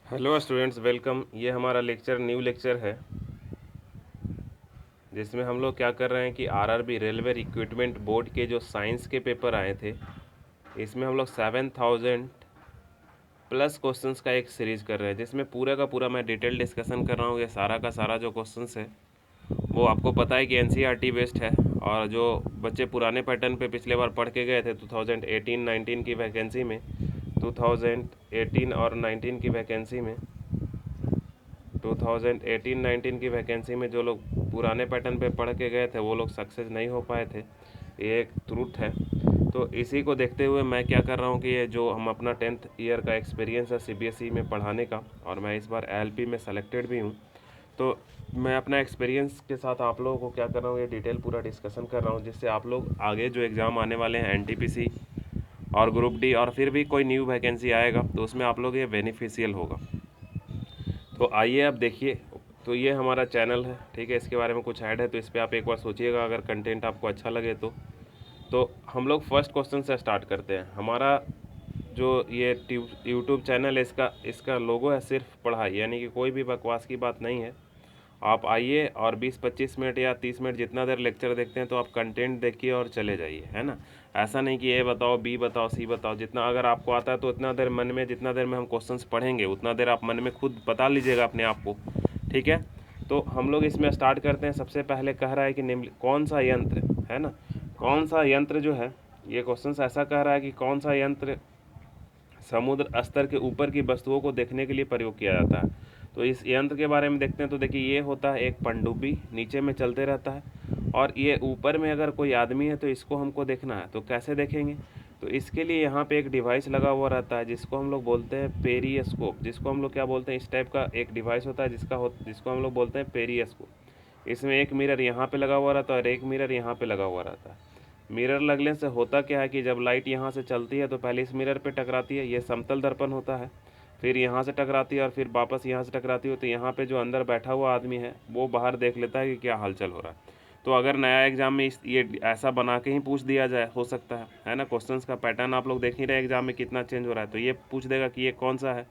Hello students, welcome. ये हमारा new lecture है जिसमें हम लोग क्या कर रहे हैं कि आरआरबी रेलवे रिक्रूटमेंट बोर्ड के जो साइंस के पेपर आए थे, इसमें हम लोग 7000 प्लस क्वेश्चंस का एक सीरीज़ कर रहे हैं, जिसमें पूरा का पूरा मैं डिटेल डिस्कशन कर रहा हूँ। ये सारा का सारा जो क्वेश्चंस है वो आपको पता है कि एनसीईआरटी बेस्ड है, और जो बच्चे पुराने पैटर्न पे पिछले बार पढ़ के गए थे 2018-19 की वैकेंसी में, 2018 और 19 की वैकेंसी में 2018-19 की वैकेंसी में जो लोग पुराने पैटर्न पे पढ़ के गए थे वो लोग सक्सेस नहीं हो पाए थे। ये एक ट्रूथ है। तो इसी को देखते हुए मैं क्या कर रहा हूँ कि ये जो हम अपना 10th ईयर का एक्सपीरियंस है सीबीएसई में पढ़ाने का, और मैं इस बार एलपी में सेलेक्टेड भी हूँ, तो मैं अपना एक्सपीरियंस के साथ आप लोगों को क्या कर रहा हूँ, ये डिटेल पूरा डिस्कशन कर रहा हूँ, जिससे आप लोग आगे जो एग्ज़ाम आने वाले हैं एनटीपीसी और ग्रुप डी, और फिर भी कोई न्यू वैकेंसी आएगा तो उसमें आप लोग ये बेनिफिशियल होगा। तो आइए अब देखिए। तो ये हमारा चैनल है, ठीक है। इसके बारे में कुछ ऐड है तो इस पर आप एक बार सोचिएगा, अगर कंटेंट आपको अच्छा लगे तो हम लोग फर्स्ट क्वेश्चन से स्टार्ट करते हैं। हमारा जो ये यूट्यूब चैनल है, इसका लोगो है सिर्फ पढ़ाई, यानी कि कोई भी बकवास की बात नहीं है। आप आइए और 20-25 मिनट या 30 मिनट जितना देर लेक्चर देखते हैं तो आप कंटेंट देखिए और चले जाइए, है ना। ऐसा नहीं कि ए बताओ, बी बताओ, सी बताओ। जितना अगर आपको आता है तो उतना देर मन में, जितना देर में हम क्वेश्चंस पढ़ेंगे उतना देर आप मन में खुद बता लीजिएगा अपने आप को, ठीक है। तो हम लोग इसमें स्टार्ट करते हैं। सबसे पहले कह रहा है कि निम्न कौन सा यंत्र, है ना, कौन सा यंत्र जो है, ये क्वेश्चन ऐसा कह रहा है कि कौन सा यंत्र समुद्र स्तर के ऊपर की वस्तुओं को देखने के लिए प्रयोग किया जाता है। तो इस यंत्र के बारे में देखते हैं। तो देखिए, ये होता है एक पनडुब्बी, नीचे में चलते रहता है, और ये ऊपर में अगर कोई आदमी है तो इसको हमको देखना है। तो कैसे देखेंगे? तो इसके लिए यहाँ पे एक डिवाइस लगा हुआ रहता है जिसको हम लोग बोलते हैं पेरिस्कोप। जिसको हम लोग क्या बोलते हैं, इस टाइप का एक डिवाइस होता है जिसको हम लोग बोलते हैं पेरिस्कोप। इसमें एक मिरर यहाँ पे लगा हुआ रहता है और एक मिरर यहाँ पे लगा हुआ रहता है। मिरर लगने से होता क्या है कि जब लाइट यहाँ से चलती है तो पहले इस मिरर पे टकराती है, ये समतल दर्पण होता है, फिर यहाँ से टकराती है और फिर वापस यहाँ से टकराती है। तो यहाँ पे जो अंदर बैठा हुआ आदमी है वो बाहर देख लेता है कि क्या हलचल हो रहा है। तो अगर नया एग्जाम में ये ऐसा बना के ही पूछ दिया जाए, हो सकता है ना। क्वेश्चंस का पैटर्न आप लोग देख ही रहे एग्जाम में कितना चेंज हो रहा है। तो ये पूछ देगा कि ये कौन सा है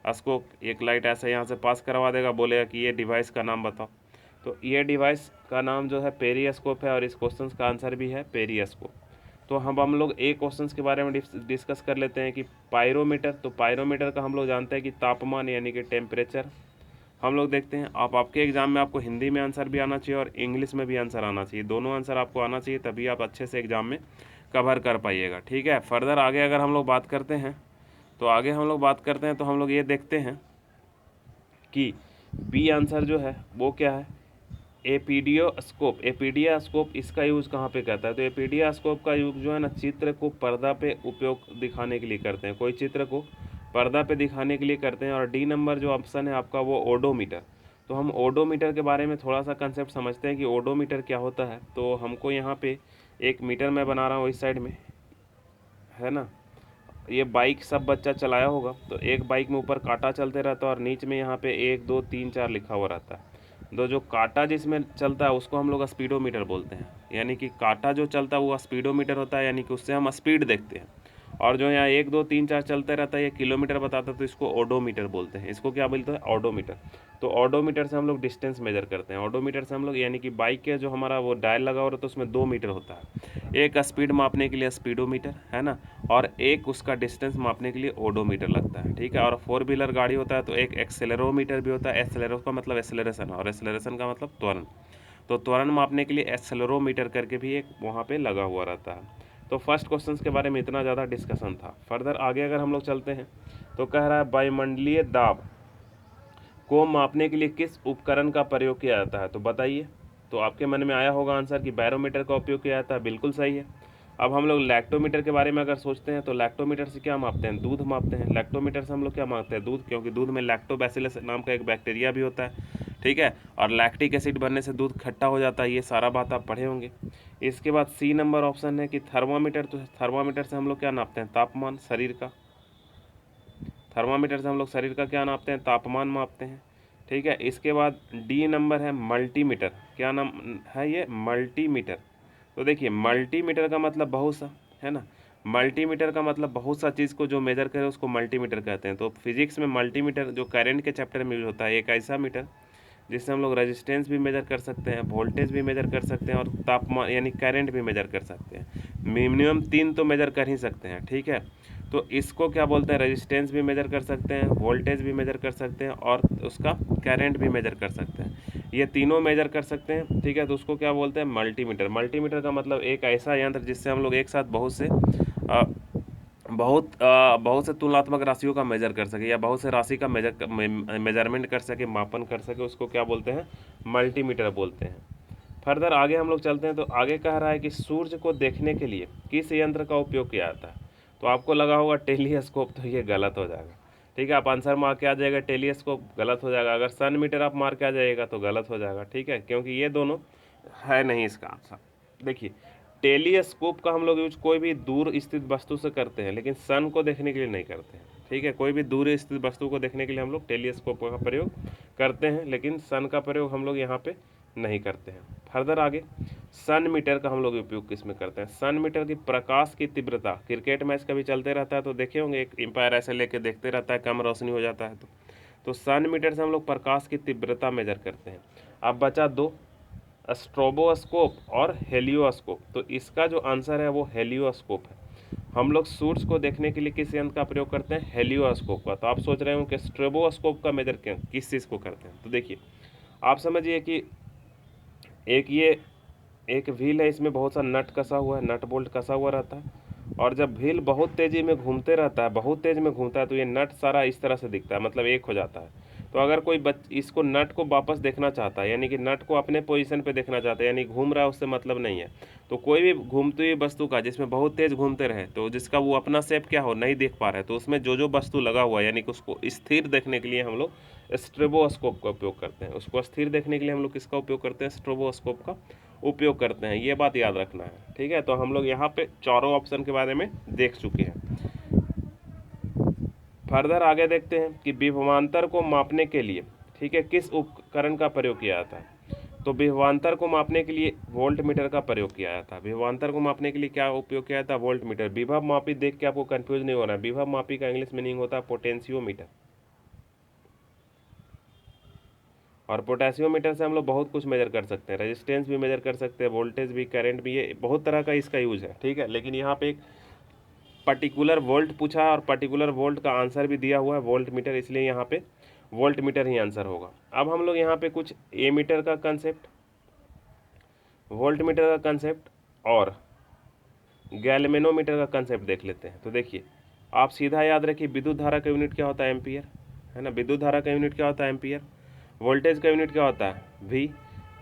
स्कोप, एक लाइट ऐसे यहाँ से पास करवा देगा, बोलेगा कि ये डिवाइस का नाम बताओ। तो ये डिवाइस का नाम जो है पेरिस्कोप है, और इस क्वेश्चन का आंसर भी है पेरिस्कोप। तो हम लोग एक क्वेश्चन के बारे में डिस्कस कर लेते हैं कि पायरोमीटर। तो पायरोमीटर का हम लोग जानते हैं कि तापमान यानी कि टेम्परेचर हम लोग देखते हैं। आपके एग्जाम में आपको हिंदी में आंसर भी आना चाहिए और इंग्लिश में भी आंसर आना चाहिए, दोनों आंसर आपको आना चाहिए, तभी आप अच्छे से एग्जाम में कवर कर पाइएगा, ठीक है। फर्दर आगे अगर हम लोग बात करते हैं तो हम लोग ये देखते हैं कि बी आंसर जो है वो क्या है, एपीडियोस्कोप। एपीडियास्कोप इसका यूज़ कहाँ पे करता है? तो एपीडियास्कोप का यूज़ जो है ना, चित्र को पर्दा पे उपयोग दिखाने के लिए करते हैं। कोई चित्र को पर्दा पे दिखाने के लिए करते हैं। और डी नंबर जो ऑप्शन है आपका वो ओडोमीटर। तो हम ओडोमीटर के बारे में थोड़ा सा कंसेप्ट समझते हैं कि ओडोमीटर क्या होता है। तो हमको यहाँ पे एक मीटर मैं बना रहा हूँ इस साइड में, है ना। ये बाइक सब बच्चा चलाया होगा, तो एक बाइक में ऊपर कांटा चलते रहता है और नीचे में यहाँ पे 1 2 3 4 लिखा हुआ रहता है। जो कांटा जिसमें चलता है उसको हम लोग स्पीडोमीटर बोलते हैं। यानी कि कांटा जो चलता है वो स्पीडोमीटर होता है, यानी कि उससे हम स्पीड देखते हैं। और जो यहाँ 1 2 3 4 चलता रहता है, ये किलोमीटर बताता है, तो इसको ओडोमीटर बोलते हैं। इसको क्या बोलते हैं? ऑडोमीटर। तो ऑडोमीटर से हम लोग डिस्टेंस मेजर करते हैं। ऑडोमीटर से हम लोग, यानी कि बाइक के जो हमारा वो डायल लगा हुआ रहता है उसमें 2 मीटर होता है। एक स्पीड मापने के लिए स्पीडोमीटर, है ना, और एक उसका डिस्टेंस मापने के लिए ओडोमीटर लगता है, ठीक है। और 4 व्हीलर गाड़ी होता है तो एक एक्सेलेरोमीटर भी होता है। एक्सेलेरो का मतलब एक्सेलरेशन, और एक्सेलरेशन का मतलब त्वरण। तो त्वरण मापने के लिए एक्सेलरोमीटर करके भी एक वहाँ पे लगा हुआ रहता है। तो फर्स्ट क्वेश्चन के बारे में इतना ज़्यादा डिस्कशन था। फर्दर आगे अगर हम लोग चलते हैं तो कह रहा है वायुमंडलीय दाब को मापने के लिए किस उपकरण का प्रयोग किया जाता है? तो बताइए। तो आपके मन में आया होगा आंसर कि बैरोमीटर का उपयोग किया जाता है, बिल्कुल सही है। अब हम लोग लैक्टोमीटर के बारे में अगर सोचते हैं तो लैक्टोमीटर से क्या मापते हैं? दूध मापते हैं। लैक्टोमीटर से हम लोग क्या मापते हैं? दूध, क्योंकि दूध में लैक्टोबैसिलस नाम का एक बैक्टीरिया भी होता है, ठीक है। और लैक्टिक एसिड बनने से दूध खट्टा हो जाता है। ये सारा बात आप पढ़े होंगे। इसके बाद सी नंबर ऑप्शन है कि थर्मामीटर। तो थर्मामीटर से हम लोग क्या नापते हैं? तापमान शरीर का। थर्मामीटर से हम लोग शरीर का क्या नापते हैं? तापमान मापते हैं, ठीक है। इसके बाद डी नंबर है मल्टीमीटर। क्या नाम है ये? मल्टीमीटर। तो देखिए, मल्टीमीटर का मतलब बहुत सा, है ना। मल्टीमीटर का मतलब बहुत सा चीज़ को जो मेजर करे उसको मल्टीमीटर कहते हैं। तो फिजिक्स में मल्टीमीटर जो करंट के चैप्टर में यूज होता है, एक ऐसा मीटर जिससे हम लोग रेजिस्टेंस भी मेजर कर सकते हैं, वोल्टेज भी मेजर कर सकते हैं और तापमान यानी करंट भी मेजर कर सकते हैं। मिनिमम 3 तो मेजर कर ही सकते हैं, ठीक है। तो इसको क्या बोलते हैं, रेजिस्टेंस भी मेजर कर सकते हैं, वोल्टेज भी मेजर कर सकते हैं और उसका करंट भी मेजर कर सकते हैं। ये तीनों मेजर कर सकते हैं, ठीक है। तो उसको क्या बोलते हैं, मल्टीमीटर। मल्टीमीटर का मतलब एक ऐसा यंत्र जिससे हम लोग एक साथ बहुत से तुलनात्मक राशियों का मेजर कर सके या बहुत से राशि का मेजरमेंट कर सके, मापन कर सके, उसको क्या बोलते हैं, मल्टीमीटर बोलते हैं। फर्दर आगे हम लोग चलते हैं। तो आगे कह रहा है कि सूर्य को देखने के लिए किस यंत्र का उपयोग किया जाता है। तो आपको लगा होगा टेलीस्कोप, तो ये गलत हो जाएगा, ठीक है। आप आंसर मार के आ जाएगा टेलीस्कोप, गलत हो जाएगा। अगर सन मीटर आप मार के आ जाएगा तो गलत हो जाएगा, ठीक है, क्योंकि ये दोनों है नहीं इसका आंसर। देखिए, टेलीस्कोप का हम लोग यूज कोई भी दूर स्थित वस्तु से करते हैं, लेकिन सन को देखने के लिए नहीं करते हैं, ठीक है। कोई भी दूर स्थित वस्तु को देखने के लिए हम लोग टेलीस्कोप का प्रयोग करते हैं, लेकिन सन का प्रयोग हम लोग यहाँ पे नहीं करते हैं। फर्दर आगे, सन मीटर का हम लोग उपयोग किस में करते हैं। सन मीटर की प्रकाश की तीव्रता, क्रिकेट मैच कभी चलते रहता है तो देखे होंगे, एक एम्पायर ऐसे लेके देखते रहता है, कम रोशनी हो जाता है तो सन मीटर से हम लोग प्रकाश की तीव्रता मेजर करते हैं। अब बचा दो, स्ट्रोबोस्कोप और हेलियोस्कोप। तो इसका जो आंसर है वो हेलियोस्कोप है। हम लोग सूर्य को देखने के लिए किस यंत्र का प्रयोग करते हैं, हेलियोस्कोप का। तो आप सोच रहे हो कि स्ट्रोबोस्कोप का मेजर किस चीज़ को करते हैं। तो देखिए, आप समझिए कि एक व्हील है, इसमें बहुत सा नट कसा हुआ है, नट बोल्ट कसा हुआ रहता है, और जब व्हील बहुत तेज़ी में घूमते रहता है, बहुत तेज़ में घूमता है, तो ये नट सारा इस तरह से दिखता है, मतलब एक हो जाता है। तो अगर कोई इसको नट को वापस देखना चाहता है, यानी कि नट को अपने पोजीशन पे देखना चाहता है, यानी घूम रहा है, उससे मतलब नहीं है। तो कोई भी घूमती हुई वस्तु का जिसमें बहुत तेज़ घूमते रहे, तो जिसका वो अपना शेप क्या हो नहीं देख पा रहे, तो उसमें जो जो वस्तु लगा हुआ है, यानी कि उसको स्थिर देखने के लिए हम लोग स्ट्रोबोस्कोप का उपयोग करते हैं। उसको स्थिर देखने के लिए हम लोग किसका उपयोग करते हैं, स्ट्रोबोस्कोप का उपयोग करते हैं। ये बात याद रखना है, ठीक है। तो हम लोग यहाँ पे चारों ऑप्शन के बारे में देख चुके हैं। फर्दर आगे देखते हैं कि विभवांतर को मापने के लिए, ठीक है, किस उपकरण का प्रयोग किया जाता है। तो विभवांतर को मापने के लिए वोल्ट मीटर का प्रयोग किया जाता है। विभवांतर को मापने के लिए क्या उपयोग किया जाता है, वोल्ट मीटर। विभव मापी देख के आपको कंफ्यूज नहीं होना है, विभव मापी का इंग्लिश मीनिंग होता है पोटेंशियोमीटर। और पोटेंशियोमीटर से हम लोग बहुत कुछ मेजर कर सकते हैं, रेजिस्टेंस भी मेजर कर सकते हैं, वोल्टेज भी, करंट भी, ये बहुत तरह का इसका यूज है, ठीक है। लेकिन यहाँ पे एक पर्टिकुलर वोल्ट पूछा है और पर्टिकुलर वोल्ट का आंसर भी दिया हुआ है वोल्ट मीटर, इसलिए यहाँ पे वोल्ट मीटर ही आंसर होगा। अब हम लोग यहाँ पे कुछ ए मीटर का कंसेप्ट, वोल्ट मीटर का कंसेप्ट और गैल्वेनोमीटर का कंसेप्ट देख लेते हैं। तो देखिए, आप सीधा याद रखिए, विद्युत धारा का यूनिट क्या होता है, एम्पियर, है ना। विद्युत धारा का यूनिट क्या होता है, एम्पियर। वोल्टेज का यूनिट क्या होता है, वी,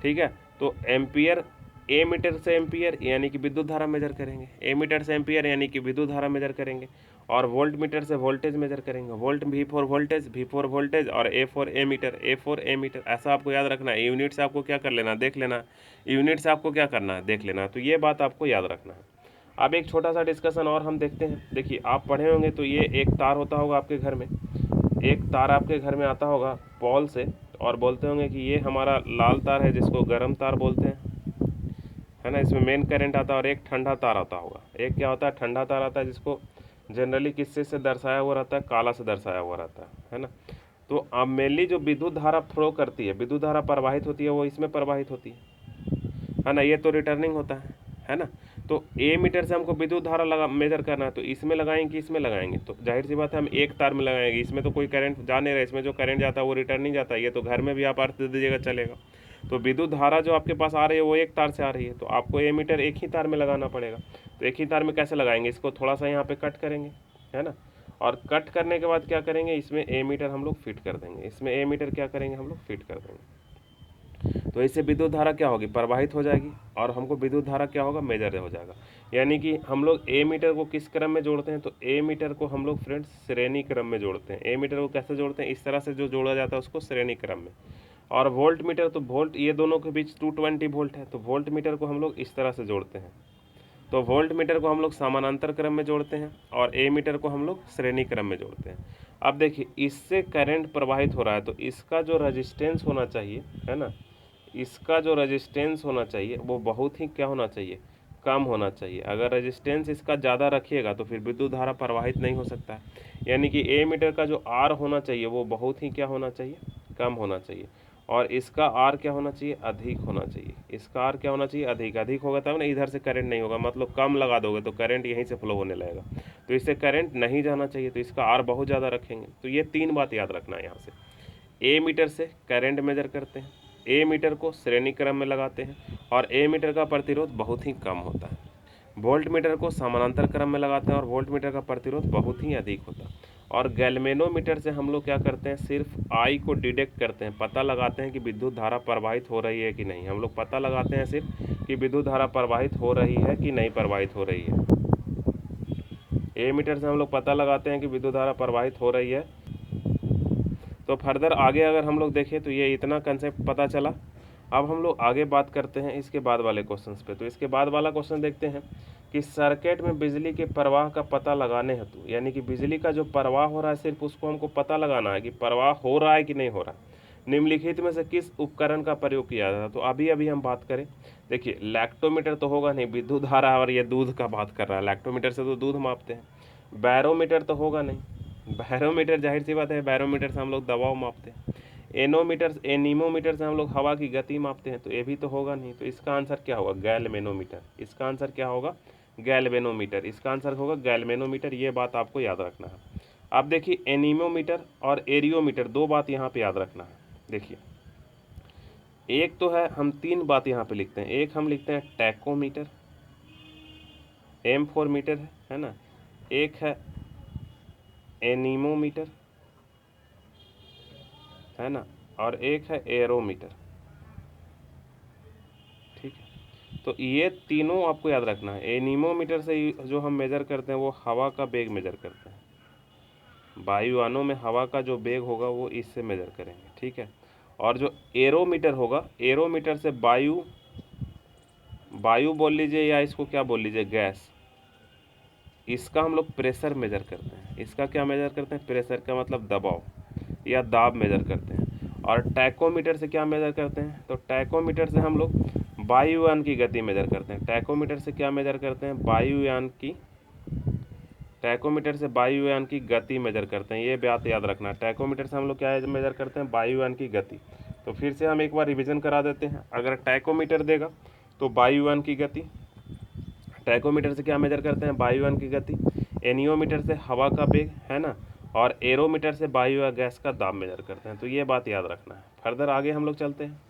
ठीक है। तो एम्पियर, ए मीटर से एम्पियर यानी कि विद्युत धारा मेजर करेंगे, ए मीटर से एम्पियर यानी कि विद्युत धारा मेजर करेंगे, और वोल्ट मीटर से वोल्टेज मेजर करेंगे। Volt V for voltage, V for voltage, और A for ammeter, A for ammeter. ऐसा आपको याद रखना है। यूनिट से आपको क्या कर लेना, देख लेना, यूनिट से आपको क्या करना है, देख लेना। तो ये बात आपको याद रखना है। अब एक छोटा सा डिस्कशन और हम देखते हैं। देखिए, आप पढ़े होंगे तो ये एक तार होता होगा आपके घर में, एक तार आपके घर में आता होगा पॉल से, और बोलते होंगे कि ये हमारा लाल तार है जिसको गर्म तार बोलते हैं, है ना। इसमें मेन करंट आता है। और एक ठंडा तार आता होगा, एक क्या होता है, ठंडा तार आता है, जिसको जनरली किससे से दर्शाया हुआ रहता है, काला से दर्शाया हुआ रहता है ना। तो अब मेनली जो विद्युत धारा फ्लो करती है, विद्युत धारा प्रवाहित होती है, वो इसमें प्रवाहित होती है ना। ये तो रिटर्निंग होता है ना। तो ए मीटर से हमको विद्युत धारा मेजर करना है, तो इसमें लगाएंगे कि इसमें लगाएंगे, तो जाहिर सी बात है हम एक तार में लगाएंगे। इसमें तो कोई करंट जा नहीं रहा, इसमें जो करंट जाता है वो रिटर्निंग जाता है। ये तो घर में भी आप अर्थ दे दीजिएगा चलेगा। तो विद्युत धारा जो आपके पास आ रही है वो एक तार से आ रही है, तो आपको ए मीटर एक ही तार में लगाना पड़ेगा। तो एक ही तार में कैसे लगाएंगे, इसको थोड़ा सा यहाँ पे कट करेंगे, है ना। और कट करने के बाद क्या करेंगे, इसमें ए मीटर हम लोग फिट कर देंगे, इसमें ए मीटर क्या करेंगे, हम लोग फिट कर देंगे। तो इससे विद्युत धारा क्या होगी, प्रवाहित हो जाएगी, और हमको विद्युत धारा क्या होगा, मेजर हो जाएगा। यानी कि हम लोग ए मीटर को किस क्रम में जोड़ते हैं, तो ए मीटर को हम लोग फ्रेंड्स श्रेणी क्रम में जोड़ते हैं। ए मीटर को कैसे जोड़ते हैं, इस तरह से जो जोड़ा जाता है उसको श्रेणी क्रम में। और वोल्ट मीटर, तो वोल्ट, ये दोनों के बीच 220 वोल्ट है, तो वोल्ट मीटर को हम लोग इस तरह से जोड़ते हैं। तो वोल्ट मीटर को हम लोग समानांतर क्रम में जोड़ते हैं, और ए मीटर को हम लोग श्रेणी क्रम में जोड़ते हैं। अब देखिए, इससे करंट प्रवाहित हो रहा है, तो इसका जो रेजिस्टेंस होना चाहिए, है ना, इसका जो रेजिस्टेंस होना चाहिए वो बहुत ही क्या होना चाहिए, कम होना चाहिए। अगर रेजिस्टेंस इसका ज़्यादा रखिएगा तो फिर विद्युत धारा प्रवाहित नहीं हो सकता है। यानी कि ए मीटर का जो आर होना चाहिए वो बहुत ही क्या होना चाहिए, कम होना चाहिए, और इसका आर क्या होना चाहिए, अधिक होना चाहिए। इसका आर क्या होना चाहिए, अधिक। अधिक होगा तब ना इधर से करंट नहीं होगा, मतलब कम लगा दोगे तो करंट यहीं से फ्लो होने लगेगा, तो इससे करंट नहीं जाना चाहिए, तो इसका आर बहुत ज़्यादा रखेंगे। तो ये 3 बात याद रखना है यहाँ से। ए मीटर से करंट मेजर करते हैं, ए मीटर को श्रेणी क्रम में लगाते हैं, और ए मीटर का प्रतिरोध बहुत ही कम होता है। वोल्ट मीटर को समानांतर क्रम में लगाते हैं और वोल्ट मीटर का प्रतिरोध बहुत ही अधिक होता है। और गैल्वेनोमीटर से हम लोग क्या करते हैं, सिर्फ आई को डिटेक्ट करते हैं, पता लगाते हैं कि विद्युत धारा प्रवाहित हो रही है कि नहीं। हम लोग पता लगाते हैं सिर्फ कि विद्युत धारा प्रवाहित हो रही है कि नहीं प्रवाहित हो रही है। ए मीटर से हम लोग पता लगाते हैं कि विद्युत धारा प्रवाहित हो रही है। तो फर्दर आगे अगर हम लोग देखें तो ये इतना कंसेप्ट पता चला। अब हम लोग आगे बात करते हैं इसके बाद वाले क्वेश्चंस पे। तो इसके बाद वाला क्वेश्चन देखते हैं कि सर्किट में बिजली के प्रवाह का पता लगाने हेतु, यानी कि बिजली का जो प्रवाह हो रहा है सिर्फ उसको हमको पता लगाना है कि प्रवाह हो रहा है कि नहीं हो रहा, निम्नलिखित में से किस उपकरण का प्रयोग किया जाता है। तो अभी अभी हम बात करें, देखिए लैक्टोमीटर तो होगा नहीं, विद्युत धारा और ये दूध का बात कर रहा है, लैक्टोमीटर से तो दूध मापते हैं। बैरोमीटर तो होगा नहीं, बैरोमीटर जाहिर सी बात है, बैरोमीटर से हम लोग दबाव मापते हैं। एनीमोमीटर से हम लोग हवा की गति मापते हैं, तो ये भी तो होगा नहीं। तो इसका आंसर क्या होगा, गैल्वेनोमीटर। इसका आंसर क्या होगा, गैल्वेनोमीटर। इसका आंसर होगा गैल्वेनोमीटर। ये बात आपको याद रखना है। अब देखिए एनीमोमीटर और एरियोमीटर, 2 बात यहाँ पे याद रखना है। देखिए एक तो है, हम 3 बात यहाँ पे लिखते हैं। एक हम लिखते हैं टैकोमीटर, M4 मीटर है ना। एक है एनीमोमीटर है ना, और एक है एरोमीटर। ठीक है, तो ये तीनों आपको याद रखना है। एनीमोमीटर से जो हम मेजर करते हैं वो हवा का वेग मेजर करते हैं, वायुयानों में हवा का जो वेग होगा वो इससे मेजर करेंगे। ठीक है, और जो एरोमीटर होगा, एरोमीटर से वायु बोल लीजिए या इसको क्या बोल लीजिए, गैस, इसका हम लोग प्रेशर मेजर करते हैं। इसका क्या मेजर करते हैं, प्रेशर का मतलब दबाव या दाब मेजर करते हैं। और टैकोमीटर से क्या मेजर करते हैं, तो टैकोमीटर से हम लोग वायुयान की गति मेजर करते हैं। टैकोमीटर से क्या मेजर करते हैं, टैकोमीटर से वायुयान की गति मेजर करते हैं। ये बात याद रखना, टैकोमीटर से हम लोग क्या मेजर करते हैं, वायुयान की गति। तो फिर से हम एक बार रिवीजन करा देते हैं। अगर टैकोमीटर देगा तो वायुयान की गति, टैकोमीटर से क्या मेजर करते हैं, वायुयान की गति। एनियोमीटर से हवा का वेग है ना, और एरोमीटर से वायु या गैस का दाब मेजर करते हैं। तो ये बात याद रखना है। फर्दर आगे हम लोग चलते हैं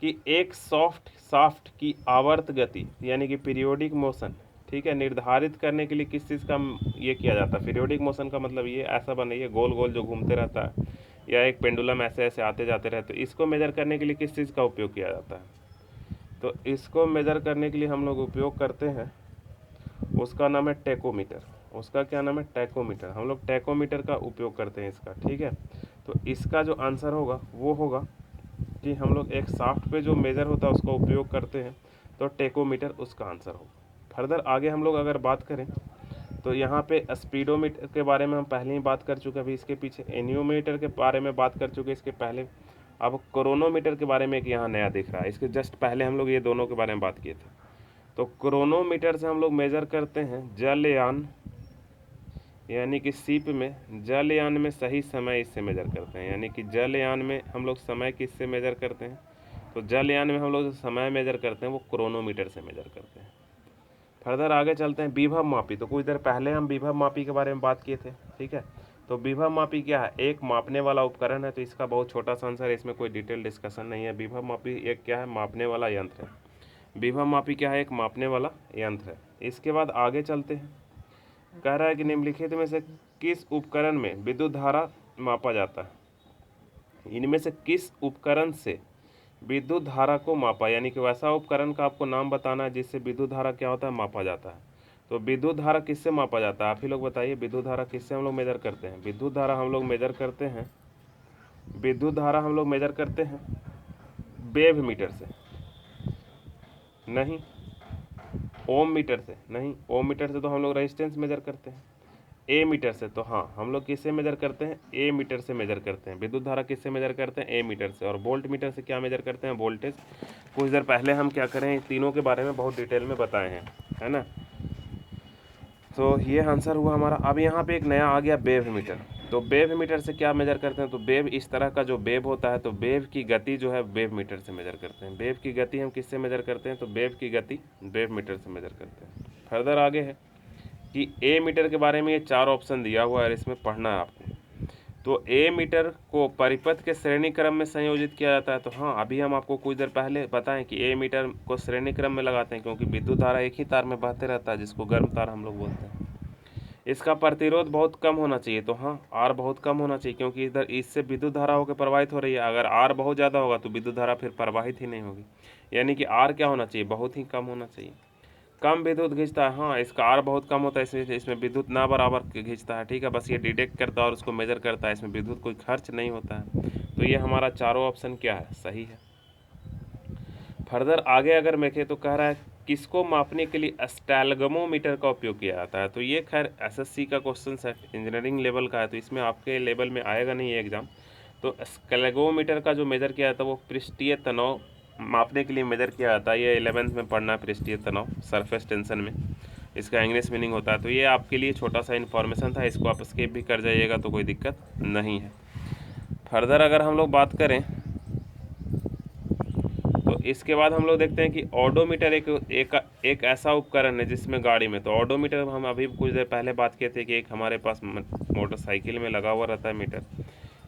कि एक शाफ्ट की आवर्त गति यानी कि पीरियोडिक मोशन, ठीक है, निर्धारित करने के लिए किस चीज़ का ये किया जाता है। पीरियोडिक मोशन का मतलब ये ऐसा बनाइए, गोल गोल जो घूमते रहता है, या एक पेंडुलम ऐसे ऐसे आते जाते रहते, तो इसको मेजर करने के लिए किस चीज़ का उपयोग किया जाता है। तो इसको मेजर करने के लिए हम लोग उपयोग करते हैं, उसका नाम है टैकोमीटर। उसका क्या नाम है, टैकोमीटर। हम लोग टैकोमीटर का उपयोग करते हैं इसका। ठीक है, तो इसका जो आंसर होगा वो होगा कि हम लोग एक शाफ्ट पे जो मेजर होता है उसका उपयोग करते हैं, तो टैकोमीटर उसका आंसर होगा। फर्दर आगे हम लोग अगर बात करें तो यहाँ पे स्पीडोमीटर के बारे में हम पहले ही बात कर चुके हैं, अभी इसके पीछे एनियोमीटर के बारे में बात कर चुके हैं इसके पहले। अब क्रोनोमीटर के बारे में एक यहाँ नया दिख रहा है, इसके जस्ट पहले हम लोग ये दोनों के बारे में बात किए थे। तो क्रोनोमीटर से हम लोग मेजर करते हैं जलयान, यानी कि शिप में, जलयान में सही समय इससे मेजर करते हैं। यानी कि जलयान में हम लोग समय किससे मेजर करते हैं, तो जलयान में हम लोग जो समय मेजर करते हैं वो क्रोनोमीटर से मेजर करते हैं। फर्दर आगे चलते हैं, विभव मापी। तो कुछ देर पहले हम विभव मापी के बारे में बात किए थे। ठीक है, तो विभव मापी क्या है, एक मापने वाला उपकरण है। तो इसका बहुत छोटा सा आंसर है, इसमें कोई डिटेल डिस्कशन नहीं है। विभव मापी एक क्या है, मापने वाला यंत्र है। विभव मापी क्या है, एक मापने वाला यंत्र है। इसके बाद आगे चलते हैं, कह रहा है कि निम्नलिखित में से किस उपकरण में विद्युत धारा मापा जाता है। इनमें से किस उपकरण से विद्युत धारा को मापा, यानी कि वैसा उपकरण का आपको नाम बताना है जिससे विद्युत धारा क्या होता है, मापा जाता है। तो विद्युत धारा किससे मापा जाता है, आप ही लोग बताइए। विद्युत धारा किससे हम लोग मेजर करते हैं, विद्युत धारा हम लोग मेजर करते हैं, विद्युत धारा हम लोग मेजर करते हैं वेव मीटर से, नहीं ओम मीटर से, नहीं ओम मीटर से तो हम लोग रेजिस्टेंस मेजर करते हैं। ए मीटर से, तो हाँ हम लोग किससे मेजर करते हैं, ए मीटर से मेजर करते हैं। विद्युत धारा किससे मेजर करते हैं, ए मीटर से। और वोल्ट मीटर से क्या मेजर करते हैं, वोल्टेज। कुछ देर पहले हम क्या करें, इन तीनों के बारे में बहुत डिटेल में बताए हैं, है ना। तो ये आंसर हुआ हमारा। अब यहाँ पे एक नया आ गया वेव मीटर। तो वेव मीटर से क्या मेजर करते हैं, तो वेव इस तरह का जो वेव होता है, तो वेव की गति जो है वेव मीटर से मेजर करते हैं। वेव की गति हम किससे मेजर करते हैं, तो वेव की गति वेव मीटर से मेजर करते हैं। फर्दर आगे है कि ए मीटर के बारे में ये 4 ऑप्शन दिया हुआ है, इसमें पढ़ना है आपको। तो ए मीटर को परिपथ के श्रेणी क्रम में संयोजित किया जाता है। तो हाँ, अभी हम आपको कुछ देर पहले बताएं कि ए मीटर को श्रेणी क्रम में लगाते हैं, क्योंकि विद्युत धारा एक ही तार में बहते रहता है, जिसको गर्म तार हम लोग बोलते हैं। इसका प्रतिरोध बहुत कम होना चाहिए। तो हाँ, आर बहुत कम होना चाहिए, क्योंकि इधर इससे विद्युत धारा होकर प्रवाहित हो रही है। अगर आर बहुत ज़्यादा होगा तो विद्युत धारा फिर प्रवाहित ही नहीं होगी। यानी कि आर क्या होना चाहिए, बहुत ही कम होना चाहिए। कम विद्युत खींचता है, हाँ इसका आर बहुत कम होता है, इसमें इसमें विद्युत ना बराबर खींचता है, ठीक है। बस ये डिटेक्ट करता है और उसको मेजर करता है, इसमें विद्युत कोई खर्च नहीं होता है। तो ये हमारा चारों ऑप्शन क्या है, सही है। फर्दर आगे अगर देखें तो कह रहा है किसको मापने के लिए स्टैल्गमोमीटर का उपयोग किया जाता है। तो ये खैर एसएससी का क्वेश्चन सेट इंजीनियरिंग लेवल का है, तो इसमें आपके लेवल में आएगा नहीं ये एग्जाम। तो स्टैल्गमोमीटर का जो मेजर किया जाता है वो पृष्ठीय तनाव मापने के लिए मेजर किया जाता है। ये 11th में पढ़ना है, पृष्ठीय तनाव सरफेस टेंशन में इसका इंग्लिश मीनिंग होता है। तो ये आपके लिए छोटा सा इन्फॉर्मेशन था, इसको आप स्किप भी कर जाइएगा तो कोई दिक्कत नहीं है। फर्दर अगर हम लोग बात करें तो इसके बाद हम लोग देखते हैं कि ऑडोमीटर एक ऐसा उपकरण है जिसमें गाड़ी में, तो ऑडोमीटर हम अभी कुछ देर पहले बात किए थे कि एक हमारे पास मोटरसाइकिल में लगा हुआ रहता है मीटर।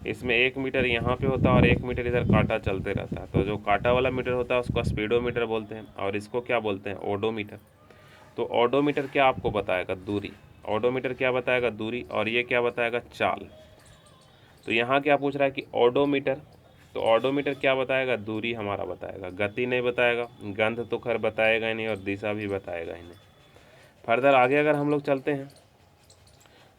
इसमें एक मीटर यहाँ पे होता है और एक मीटर इधर कांटा चलते रहता है। तो जो कांटा वाला मीटर होता है उसको स्पीडोमीटर बोलते हैं, और इसको क्या बोलते हैं, ओडोमीटर। तो ऑडोमीटर क्या आपको बताएगा, दूरी। ऑडोमीटर क्या बताएगा, दूरी। और ये क्या बताएगा, चाल। तो यहाँ क्या पूछ रहा है कि ऑडोमीटर, तो ऑडोमीटर क्या बताएगा, दूरी हमारा बताएगा, गति नहीं बताएगा, गंध तो खैर बताएगा ही नहीं, और दिशा भी बताएगा ही नहीं। फर्दर आगे अगर हम लोग चलते हैं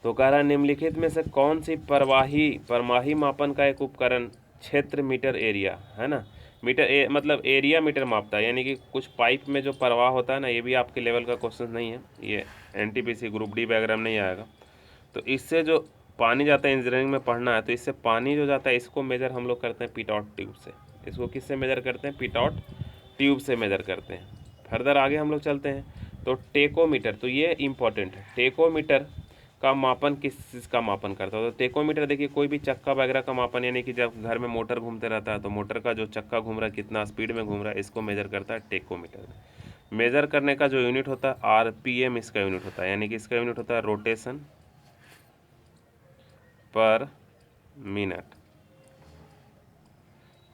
तो कह रहा है निम्नलिखित में से कौन सी परमाही मापन का एक उपकरण क्षेत्र मीटर एरिया, है ना। मतलब एरिया मीटर मापता है, यानी कि कुछ पाइप में जो प्रवाह होता है ना, ये भी आपके लेवल का क्वेश्चन नहीं है, ये एनटीपीसी ग्रुप डी डायग्राम नहीं आएगा। तो इससे जो पानी जाता है, इंजीनियरिंग में पढ़ना है, तो इससे पानी जो जाता है इसको मेजर हम लोग करते हैं पिटॉट ट्यूब से। इसको किससे मेजर करते हैं, पिटॉट ट्यूब से मेजर करते हैं। फर्दर आगे हम लोग चलते हैं तो टेकोमीटर, तो ये इंपॉर्टेंट है। टेकोमीटर का मापन किस चीज़ का मापन करता है, तो टेकोमीटर देखिए कोई भी चक्का वगैरह का मापन, यानी कि जब घर में मोटर घूमते रहता है तो मोटर का जो चक्का घूम रहा है कितना स्पीड में घूम रहा है, इसको मेजर करता है टेकोमीटर। मेजर करने का जो यूनिट होता है आरपीएम इसका यूनिट होता है, यानी कि इसका यूनिट होता है रोटेशन पर मिनट।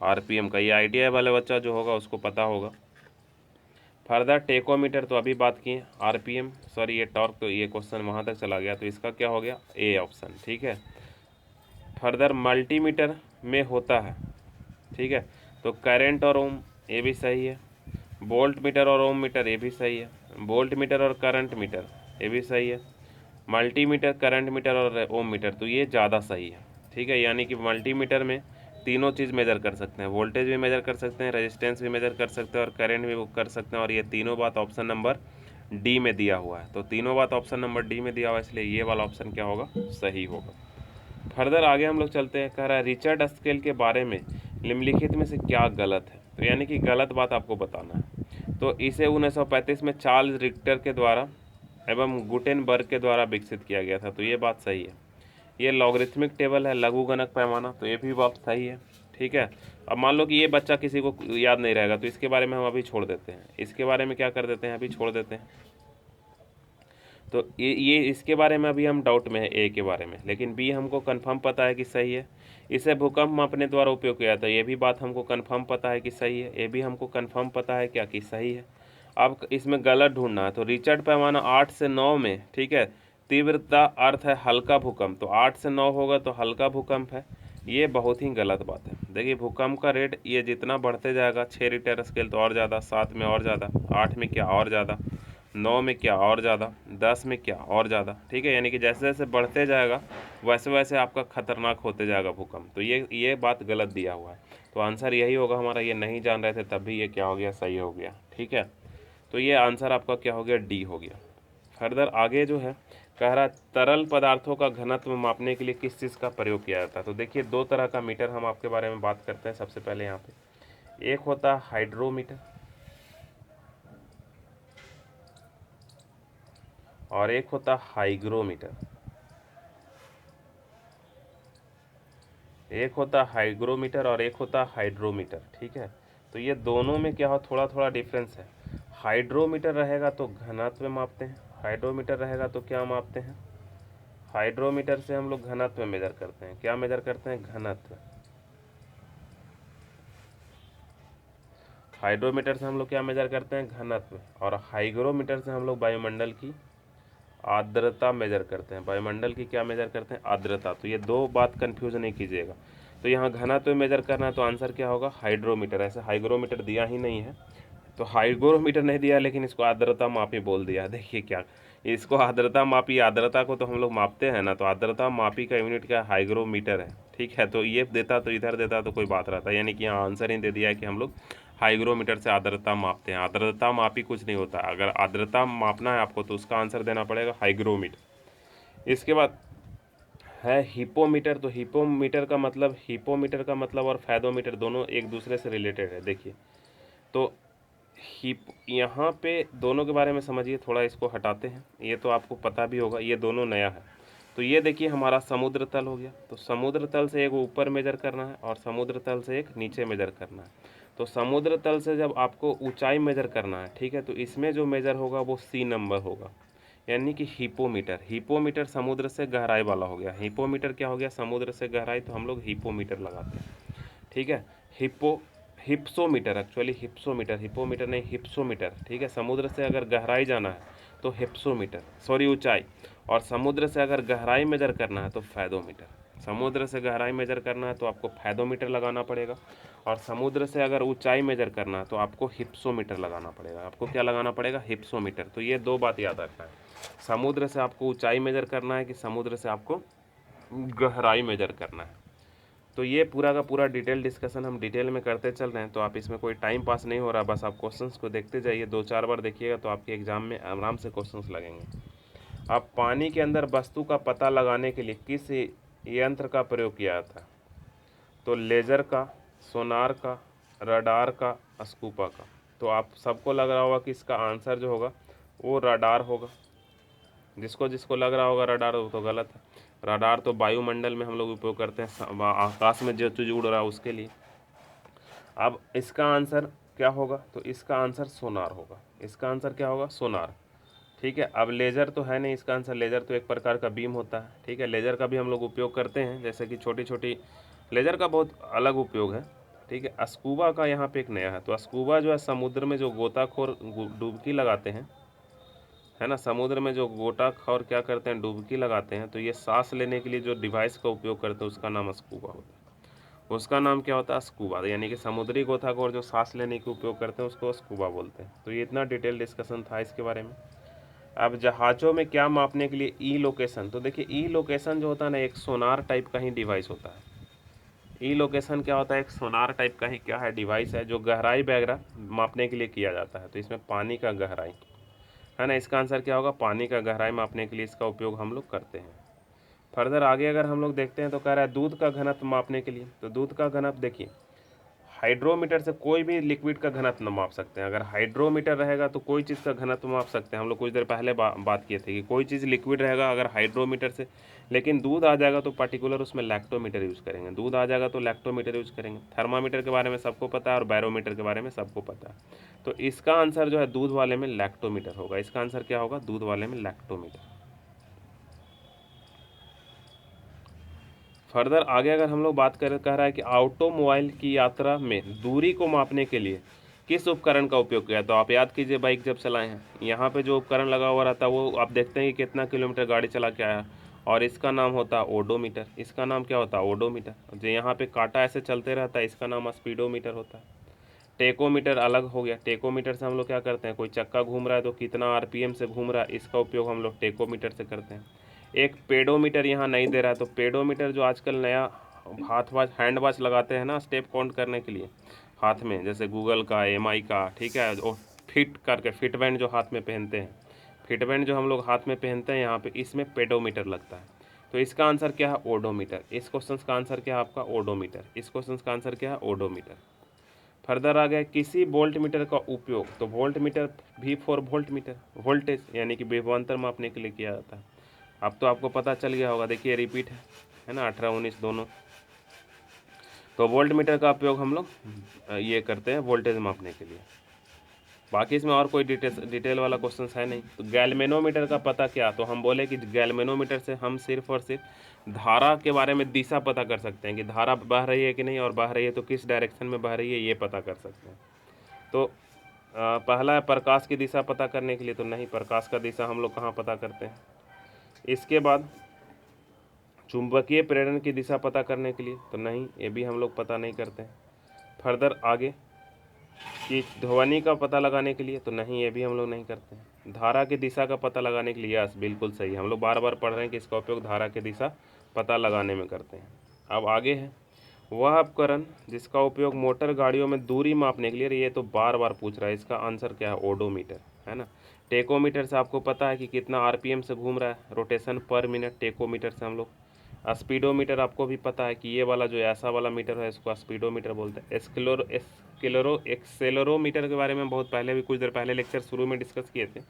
आरपीएम का ये आईटीआई वाले बच्चा जो होगा उसको पता होगा। फर्दर टेकोमीटर तो अभी बात किए, आरपीएम सॉरी ये टॉर्क, तो ये क्वेश्चन वहाँ तक चला गया, तो इसका क्या हो गया, ए ऑप्शन, ठीक है। फर्दर मल्टीमीटर में होता है, ठीक है, तो करंट और ओम, ये भी सही है। वोल्ट मीटर और ओम मीटर, ये भी सही है। वोल्ट मीटर और करंट मीटर, ये भी सही है। मल्टीमीटर, करंट मीटर और ओम मीटर, तो ये ज़्यादा सही है, ठीक है। यानी कि मल्टीमीटर में तीनों चीज़ मेजर कर सकते हैं, वोल्टेज भी मेजर कर सकते हैं, रेजिस्टेंस भी मेजर कर सकते हैं, और करंट भी कर सकते हैं। और ये तीनों बात ऑप्शन नंबर डी में दिया हुआ है। तो तीनों बात ऑप्शन नंबर डी में दिया हुआ है, इसलिए ये वाला ऑप्शन क्या होगा, सही होगा। फर्दर आगे हम लोग चलते हैं, कह रहा है रिचर्ड स्केल के बारे में निम्नलिखित में से क्या गलत है। तो यानी कि गलत बात आपको बताना है। तो इसे 1935 में चार्ल्स रिक्टर के द्वारा एवं गुटेनबर्ग के द्वारा विकसित किया गया था, तो ये बात सही है। ये लॉगरिथमिक टेबल है, लघुगणक पैमाना, तो ये भी बात सही है, ठीक है। अब मान लो कि ये बच्चा किसी को याद नहीं रहेगा, तो इसके बारे में हम अभी छोड़ देते हैं, इसके बारे में क्या कर देते हैं, अभी छोड़ देते हैं। तो ये इसके बारे में अभी हम डाउट में है, ए के बारे में, लेकिन बी हमको कंफर्म पता है कि सही है। इसे भूकंप मापने द्वारा उपयोग किया जाता है, ये भी बात हमको कंफर्म पता है कि सही है। ये भी हमको कंफर्म पता है क्या कि सही है। अब इसमें गलत ढूंढना है, तो रिचर्ड पैमाना 8 से 9 में, ठीक है, तीव्रता अर्थ है हल्का भूकंप, तो 8 से 9 होगा तो हल्का भूकंप है। ये बहुत ही गलत बात है। देखिए भूकंप का रेट ये जितना बढ़ते जाएगा, 6 रिक्टर स्केल तो और ज़्यादा, 7 में और ज़्यादा, 8 में क्या और ज़्यादा, 9 में क्या और ज़्यादा, 10 में क्या और ज़्यादा, ठीक है। यानी कि जैसे जैसे बढ़ते जाएगा वैसे वैसे आपका खतरनाक होते जाएगा भूकंप। तो ये बात गलत दिया हुआ है, तो आंसर यही होगा हमारा। ये नहीं जान रहे थे तब भी ये क्या हो गया, सही हो गया, ठीक है। तो ये आंसर आपका क्या हो गया, डी हो गया। फर्दर आगे जो है कह रहा तरल पदार्थों का घनत्व मापने के लिए किस चीज़ का प्रयोग किया जाता है। तो देखिए 2 तरह का मीटर हम आपके बारे में बात करते हैं। सबसे पहले यहाँ पे एक होता है हाइड्रोमीटर और एक होता है हाइग्रोमीटर। एक होता है हाइग्रोमीटर और एक होता है हाइड्रोमीटर, ठीक है। तो ये दोनों में क्या हो, थोड़ा थोड़ा डिफरेंस है। हाइड्रोमीटर रहेगा तो घनत्व मापते हैं, हाइड्रोमीटर रहेगा तो क्या मापते हैं, हाइड्रोमीटर से हम लोग घनत्व मेजर करते हैं। क्या मेजर करते हैं, घनत्व। हाइड्रोमीटर से हम लोग क्या मेजर करते हैं, घनत्व। और हाइग्रोमीटर से हम लोग वायुमंडल की आर्द्रता मेजर करते हैं। वायुमंडल की क्या मेजर करते हैं, आर्द्रता। तो ये दो बात कंफ्यूज नहीं कीजिएगा। तो यहाँ घनत्व मेजर करना है तो आंसर क्या होगा, हाइड्रोमीटर। ऐसे हाइग्रोमीटर दिया ही नहीं है, तो हाइग्रोमीटर नहीं दिया, लेकिन इसको आर्द्रता मापी बोल दिया। देखिए क्या, इसको आर्द्रता मापी, आर्द्रता को तो हम लोग मापते हैं ना, तो आर्द्रता मापी का यूनिट क्या, हाइग्रोमीटर है, ठीक है। तो ये देता तो इधर देता तो कोई बात रहता, यानी कि यहाँ आंसर ही दे दिया है कि हम लोग हाइग्रोमीटर से आर्द्रता मापते हैं। आर्द्रता मापी कुछ नहीं होता, अगर आर्द्रता मापना है आपको तो उसका आंसर देना पड़ेगा हाइग्रोमीटर। इसके बाद है हिपोमीटर। तो हिपोमीटर का मतलब और फैदोमीटर दोनों एक दूसरे से रिलेटेड है। देखिए तो हिप, यहाँ पे दोनों के बारे में समझिए थोड़ा, इसको हटाते हैं, ये तो आपको पता भी होगा, ये दोनों नया है। तो ये देखिए हमारा समुद्र तल हो गया, तो समुद्र तल से एक ऊपर मेजर करना है और समुद्र तल से एक नीचे मेजर करना है। तो समुद्र तल से जब आपको ऊंचाई मेजर करना है, ठीक है, तो इसमें जो मेजर होगा वो C नंबर होगा, यानी कि हिपोमीटर। हिपोमीटर समुद्र से गहराई वाला हो गया। हिपोमीटर क्या हो गया, समुद्र से गहराई, तो हम लोग हिपोमीटर लगाते हैं, ठीक है। हिप्सोमीटर, एक्चुअली हिप्सोमीटर, हिपोमीटर नहीं, हिप्सोमीटर, ठीक है। समुद्र से अगर गहराई जाना है तो हिप्सोमीटर, सॉरी ऊंचाई, और समुद्र से अगर गहराई मेजर करना है तो फैदोमीटर। समुद्र से गहराई मेजर करना है तो आपको फैदोमीटर लगाना पड़ेगा, और समुद्र से अगर ऊंचाई मेजर करना है तो आपको हिप्सोमीटर लगाना पड़ेगा। आपको क्या लगाना पड़ेगा, हिप्सोमीटर। तो ये दो बात याद रखना है, समुद्र से आपको ऊंचाई मेजर करना है कि समुद्र से आपको गहराई मेजर करना है। तो ये पूरा का पूरा डिटेल डिस्कशन हम डिटेल में करते चल रहे हैं, तो आप इसमें कोई टाइम पास नहीं हो रहा, बस आप क्वेश्चंस को देखते जाइए, 2-4 बार देखिएगा तो आपके एग्जाम में आराम से क्वेश्चंस लगेंगे। अब पानी के अंदर वस्तु का पता लगाने के लिए किस यंत्र का प्रयोग किया जाता है, तो लेज़र का, सोनार का, रडार का, स्कूपा का। तो आप सबको लग रहा होगा कि इसका आंसर जो होगा वो रडार होगा। जिसको जिसको लग रहा होगा रडार, वो तो गलत है। रडार तो वायुमंडल में हम लोग उपयोग करते हैं, आकाश में जो चीज़ उड़ रहा है उसके लिए। अब इसका आंसर क्या होगा, तो इसका आंसर सोनार होगा। इसका आंसर क्या होगा, सोनार, ठीक है। अब लेज़र तो है नहीं इसका आंसर, लेज़र तो एक प्रकार का बीम होता है, ठीक है। लेज़र का भी हम लोग उपयोग करते हैं, जैसे कि छोटी छोटी, लेज़र का बहुत अलग उपयोग है, ठीक है। स्कूबा का यहाँ पे एक नया है। तो स्कूबा जो है समुद्र में जो गोताखोर डुबकी लगाते हैं, है ना, समुद्र में जो गोताखोर क्या करते हैं, डुबकी लगाते हैं, तो ये सांस लेने के लिए जो डिवाइस का उपयोग करते हैं उसका नाम स्कूबा होता है। उसका नाम क्या होता है, स्कूबा, यानी कि समुद्री गोताखोर जो सांस लेने के उपयोग करते हैं उसको स्कूबा बोलते हैं। तो ये इतना डिटेल डिस्कशन था इसके बारे में। अब जहाज़ों में क्या मापने के लिए ई लोकेशन। तो देखिए ई लोकेशन जो होता है ना, एक सोनार टाइप का ही डिवाइस होता है। ई लोकेशन क्या होता है, एक सोनार टाइप का ही क्या है, डिवाइस है, जो गहराई वगैरह मापने के लिए किया जाता है। तो इसमें पानी का गहराई है ना, इसका आंसर क्या होगा, पानी का गहराई मापने के लिए इसका उपयोग हम लोग करते हैं। फर्दर आगे अगर हम लोग देखते हैं तो कह रहा है दूध का घनत्व मापने के लिए। तो दूध का घनत्व देखिए, हाइड्रोमीटर से कोई भी लिक्विड का घनत्व न माप सकते हैं। अगर हाइड्रोमीटर रहेगा तो कोई चीज़ का घनत्व माप सकते हैं, हम लोग कुछ देर पहले बात किए थे कि कोई चीज़ लिक्विड रहेगा अगर हाइड्रोमीटर से, लेकिन दूध आ जाएगा तो पर्टिकुलर उसमें लैक्टोमीटर यूज़ करेंगे। दूध आ जाएगा तो लैक्टोमीटर यूज़ करेंगे। थर्मामीटर के बारे में सबको पता है और बैरोमीटर के बारे में सबको पता है। तो इसका आंसर जो है दूध वाले में लैक्टोमीटर होगा। इसका आंसर क्या होगा, दूध वाले में लैक्टोमीटर। फर्दर आगे अगर हम लोग बात करें, कह रहा है कि ऑटोमोबाइल की यात्रा में दूरी को मापने के लिए किस उपकरण का उपयोग किया। तो आप याद कीजिए बाइक जब चलाए हैं, यहाँ पे जो उपकरण लगा हुआ रहता है वो आप देखते हैं कि कितना किलोमीटर गाड़ी चला के आया, और इसका नाम होता है ओडोमीटर। इसका नाम क्या होता है, ओडोमीटर। जो यहाँ पे कांटा ऐसे चलते रहता है इसका नाम स्पीडोमीटर होता है। टेकोमीटर अलग हो गया। टेकोमीटर से हम लोग क्या करते हैं, कोई चक्का घूम रहा है तो कितना आरपीएम से घूम रहा है, इसका उपयोग हम लोग टेकोमीटर से करते हैं। एक पेडोमीटर यहाँ नहीं दे रहा है, तो पेडोमीटर जो आजकल नया हाथ वॉच, हैंड वॉच लगाते हैं ना स्टेप काउंट करने के लिए हाथ में, जैसे गूगल का, एमआई का, ठीक है, और फिट करके फिट बैंड जो हाथ में पहनते हैं, फिटबैंड जो हम लोग हाथ में पहनते हैं यहाँ पे, इसमें पेडोमीटर लगता है। तो इसका आंसर क्या है? ओडोमीटर। इस क्वेश्चन का आंसर क्या है आपका? ओडोमीटर। इस क्वेश्चन का आंसर क्या है? ओडोमीटर। फर्दर आ गया किसी वोल्ट मीटर का उपयोग, तो वोल्ट मीटर भी फॉर वोल्ट मीटर, वोल्टेज यानी कि विभवांतर मापने के लिए किया जाता है। अब तो आपको पता चल गया होगा, देखिए रिपीट है ना, 18 19 दोनों। तो वोल्ट मीटर का उपयोग हम लोग ये करते हैं वोल्टेज मापने के लिए। बाकी इसमें और कोई डिटेल वाला क्वेश्चन है नहीं। तो गैल्वेनोमीटर का पता क्या? तो हम बोले कि गैल्वेनोमीटर से हम सिर्फ और सिर्फ धारा के बारे में दिशा पता कर सकते हैं कि धारा बह रही है कि नहीं, और बह रही है तो किस डायरेक्शन में बह रही है, ये पता कर सकते हैं। तो पहला है प्रकाश की दिशा पता करने के लिए, तो नहीं, प्रकाश का दिशा हम लोग कहाँ पता करते हैं। इसके बाद चुंबकीय प्रेरण की दिशा पता करने के लिए, तो नहीं, ये भी हम लोग पता नहीं करते हैं। फर्दर आगे कि ध्वनि का पता लगाने के लिए, तो नहीं, ये भी हम लोग नहीं करते हैं। धारा की दिशा का पता लगाने के लिए, यस बिल्कुल सही, हम लोग बार बार पढ़ रहे हैं कि इसका उपयोग धारा की दिशा पता लगाने में करते हैं। अब आगे है वह उपकरण जिसका उपयोग मोटर गाड़ियों में दूरी मापने के लिए, ये तो बार बार पूछ रहा है, इसका आंसर क्या है? ओडोमीटर, है ना। टेकोमीटर से आपको पता है कि कितना आरपीएम से घूम रहा है, रोटेशन पर मिनट, टेकोमीटर से हम लोग। स्पीडोमीटर आपको भी पता है कि ये वाला जो ऐसा वाला मीटर है इसको स्पीडोमीटर बोलते हैं। एक्सेलरोमीटर के बारे में बहुत पहले भी, कुछ देर पहले लेक्चर शुरू में डिस्कस किए थे।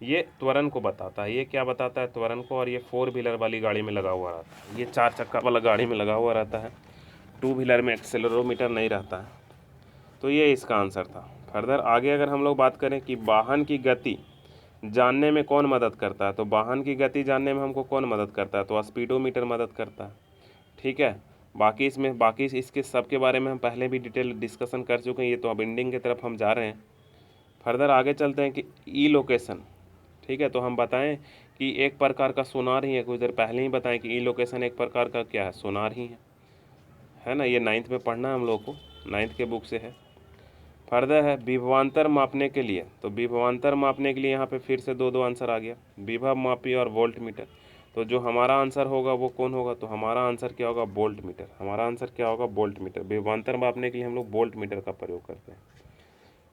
ये त्वरण को बताता है। ये क्या बताता है? त्वरण को। और ये 4 व्हीलर वाली गाड़ी में लगा हुआ रहता है, ये 4 चक्का वाला गाड़ी में लगा हुआ रहता है। 2 व्हीलर में एक्सेलरोमीटर नहीं रहता है। तो ये इसका आंसर था। फर्दर आगे अगर हम लोग बात करें कि वाहन की गति जानने में कौन मदद करता है, तो वाहन की गति जानने में हमको कौन मदद करता है? तो स्पीडोमीटर मदद करता है। ठीक है, बाकी इसके सब के बारे में हम पहले भी डिटेल डिस्कशन कर चुके हैं। ये तो अब एंडिंग की तरफ हम जा रहे हैं। फर्दर आगे चलते हैं कि ई लोकेशन। ठीक है, तो हम बताएं कि एक प्रकार का सोनार ही है, कुछ देर पहले ही बताएं कि ई लोकेशन एक प्रकार का क्या है? सोनार ही है ना। ये 9th में पढ़ना है हम लोग को, 9th के बुक से है। फर्दर है विभवांतर मापने के लिए, तो विभवांतर मापने के लिए यहाँ पे फिर से दो आंसर आ गया, विभव मापी और वोल्ट मीटर। तो जो हमारा आंसर होगा वो कौन होगा? तो हमारा आंसर क्या होगा? Volt meter. हमारा आंसर क्या होगा? Volt meter. विभवांतर मापने के लिए हम लोग वोल्ट मीटर का प्रयोग करते हैं।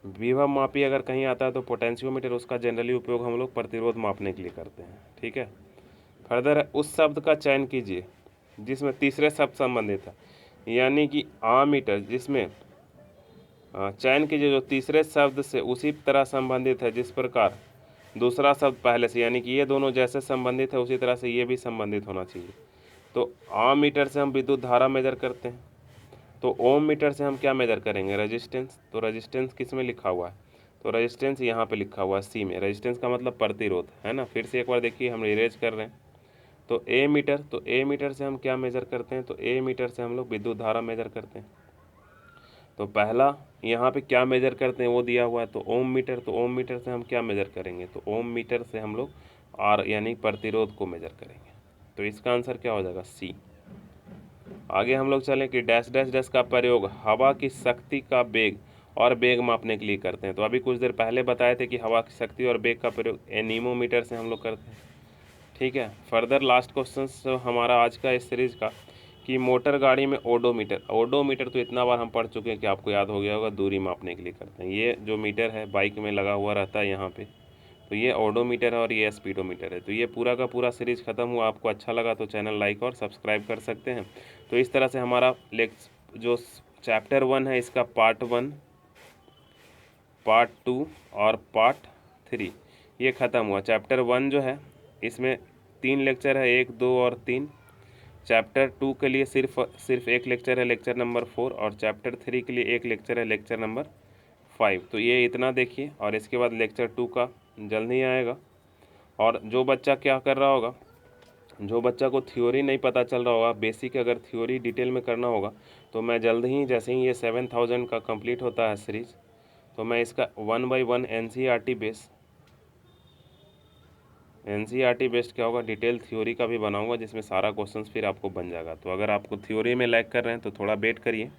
विभव मापी अगर कहीं आता है तो पोटेंशियोमीटर, उसका जनरली उपयोग हम लोग प्रतिरोध मापने के लिए करते हैं। ठीक है। फर्दर है उस शब्द का चयन कीजिए जिसमें तीसरे शब्द संबंधित है, यानी कि आमीटर, जिसमें चयन कीजिए जो तीसरे शब्द से उसी तरह संबंधित है जिस प्रकार दूसरा शब्द पहले से, यानी कि ये दोनों जैसे संबंधित है उसी तरह से ये भी संबंधित होना चाहिए। तो आम मीटर से हम विद्युत धारा मेजर करते हैं, तो ओम मीटर से हम क्या मेजर करेंगे? रेजिस्टेंस। तो रेजिस्टेंस किस में लिखा हुआ है? तो रेजिस्टेंस यहाँ पे लिखा हुआ है सी में। रेजिस्टेंस का मतलब प्रतिरोध, है ना। फिर से एक बार देखिए, हम इरेज कर रहे हैं। तो ए मीटर, तो ए मीटर से हम क्या मेजर करते हैं? तो ए मीटर से हम लोग विद्युत धारा मेजर करते हैं। तो पहला यहाँ पे क्या मेजर करते हैं वो दिया हुआ है, तो ओम मीटर। तो ओम मीटर से हम क्या मेजर करेंगे? तो ओम मीटर से हम लोग आर यानी प्रतिरोध को मेजर करेंगे। तो इसका आंसर क्या हो जाएगा? सी। आगे हम लोग चलें कि डैश डैश डैश का प्रयोग हवा की शक्ति का वेग और वेग मापने के लिए करते हैं। तो अभी कुछ देर पहले बताए थे कि हवा की शक्ति और वेग का प्रयोग एनीमोमीटर से हम लोग करते हैं। ठीक है। फर्दर लास्ट क्वेश्चन हमारा आज का इस सीरीज का कि मोटर गाड़ी में ओडोमीटर। ओडोमीटर तो इतना बार हम पढ़ चुके हैं कि आपको याद हो गया होगा, दूरी मापने के लिए करते हैं। ये जो मीटर है बाइक में लगा हुआ रहता है यहाँ पे, तो ये ओडोमीटर है और ये स्पीडोमीटर है। तो ये पूरा का पूरा सीरीज खत्म हुआ। आपको अच्छा लगा तो चैनल लाइक और सब्सक्राइब कर सकते हैं। तो इस तरह से हमारा जो चैप्टर 1 है इसका पार्ट 1, पार्ट 2 और पार्ट 3 ये ख़त्म हुआ। चैप्टर 1 जो है इसमें 3 लेक्चर है, 1, 2 और 3। चैप्टर 2 के लिए सिर्फ एक लेक्चर है, लेक्चर नंबर 4, और चैप्टर 3 के लिए एक लेक्चर है, लेक्चर नंबर 5। तो ये इतना देखिए, और इसके बाद लेक्चर 2 का जल्द ही आएगा। और जो बच्चा क्या कर रहा होगा, जो बच्चा को थ्योरी नहीं पता चल रहा होगा, बेसिक अगर थ्योरी डिटेल में करना होगा, तो मैं जल्द ही, जैसे ही ये 7000 का कंप्लीट होता है सीरीज़, तो मैं इसका 1 बाय 1 एनसीईआरटी बेस्ड क्या होगा, डिटेल थ्योरी का भी बनाऊंगा, जिसमें सारा क्वेश्चंस फिर आपको बन जाएगा। तो अगर आपको थ्योरी में लैग कर रहे हैं तो थोड़ा वेट करिए,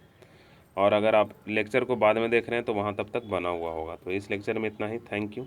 और अगर आप लेक्चर को बाद में देख रहे हैं तो वहाँ तब तक बना हुआ होगा। तो इस लेक्चर में इतना ही। Thank you.